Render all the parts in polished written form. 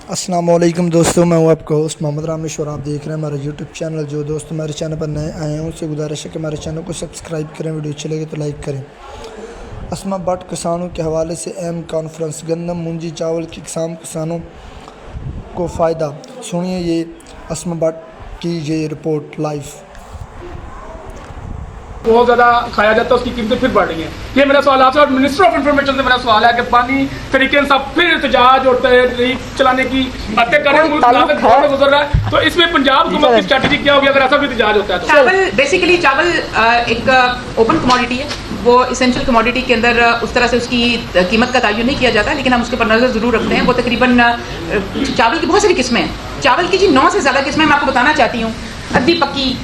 अस्सलाम वालेकुम दोस्तों, मैं हूं आपका होस्ट मोहम्मद रामेश और आप देख रहे हैं हमारा यूट्यूब चैनल। जो दोस्त हमारे चैनल पर नए आए हैं उनसे गुजारिश है कि हमारे चैनल को सब्सक्राइब करें, वीडियो अच्छी लगे तो लाइक करें। अस्मा भट्ट किसानों के हवाले से अहम कॉन्फ्रेंस, गंदम मुंजी चावल की किसानों को फ़ायदा। सुनिए ये अस्मा भट्ट की ये रिपोर्ट लाइव। बहुत ज़्यादा खाया जाता है, उसकी कीमतें फिर बढ़ रही हैं। ये मेरा सवाल आपसे और मिनिस्टर ऑफ इंफॉर्मेशन से मेरा सवाल है कि पानी तरीके से फिर एहतजाज और तहरीक चलाने की बातें कर रहे हैं, मुल्क दौर में गुजर रहा है, तो इसमें पंजाब हुकूमत की स्ट्रैटेजी क्या होगी अगर ऐसा भी एहतजाज होता है तो? चावल बेसिकली एक ओपन कमोडिटी है, वो इसेंशियल कमोडिटी के अंदर उस तरह से उसकी कीमत का तयन नहीं किया जाता, लेकिन हम उसके ऊपर नज़र ज़रूर रखते हैं। वो तकरीबन चावल की बहुत सारी किस्में हैं। चावल की जी 9 से ज़्यादा किस्में मैं आपको बताना चाहती हूँ। अद्धी पक्की,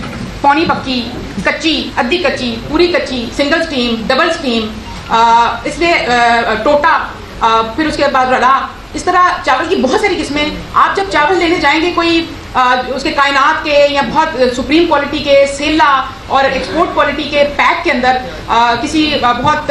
पौनी पक्की, कच्ची, अद्धी कच्ची, पूरी कच्ची, सिंगल स्टीम, डबल स्टीम, इसमें टोटा, फिर उसके बाद रड़ा। इस तरह चावल की बहुत सारी किस्में। आप जब चावल लेने जाएंगे कोई उसके कायनात के या बहुत सुप्रीम क्वालिटी के सेला और एक्सपोर्ट क्वालिटी के पैक के अंदर किसी बहुत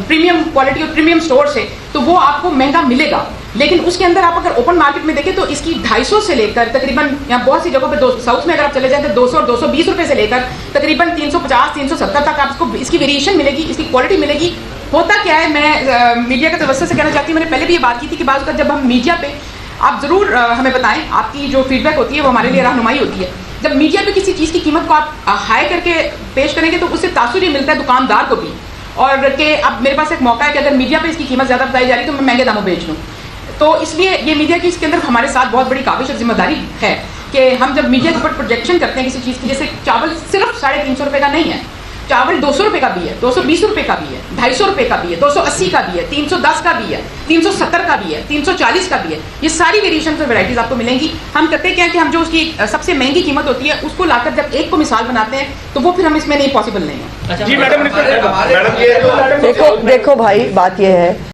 प्रीमियम क्वालिटी और प्रीमियम स्टोर से, तो वो आपको महंगा मिलेगा। लेकिन उसके अंदर आप अगर ओपन मार्केट में देखें तो इसकी 250 से लेकर तकरीबन, यहाँ बहुत सी जगहों पे साउथ में अगर आप चले जाएं तो 200 और 220 रुपए से लेकर तकरीबन 350 370 तक आपको इसकी वेरिएशन मिलेगी, इसकी क्वालिटी मिलेगी। होता क्या है, मैं मीडिया के तवज्जो से कहना चाहती हूँ, मैंने पहले भी ये बात की थी कि बात का जब हम मीडिया पे आप ज़रूर हमें बताएं, आपकी जो फीडबैक होती है वो हमारे लिए रहनुमाई होती है। जब मीडिया पे किसी चीज़ की कीमत को आप हाई करके पेश करेंगे तो उससे तासुर ये मिलता है दुकानदार को भी, और कि अब मेरे पास एक मौका है कि अगर मीडिया पे इसकी कीमत ज़्यादा बताई जा रही है तो मैं महंगे दामों बेच दूँ। तो इसलिए ये मीडिया की इसके अंदर हमारे साथ बहुत बड़ी काबिश और जिम्मेदारी है कि हम जब मीडिया के ऊपर प्रोजेक्शन करते हैं किसी चीज़ की, जैसे चावल सिर्फ 350 रुपये का नहीं है, चावल 200 रुपये का भी है, 220 रुपये का भी है, 250 रुपये का भी है, 280 का भी है, 310 का भी है, 370 का भी है, 340 का भी है। ये सारी वेरिएशन और वैराइटीज आपको मिलेंगी। हम करते क्या है कि हम जो उसकी सबसे महंगी कीमत होती है उसको लाकर जब एक को मिसाल बनाते हैं तो वो फिर हम इसमें नहीं पॉसिबल नहीं है। जी मैडम, देखो भाई, बात यह है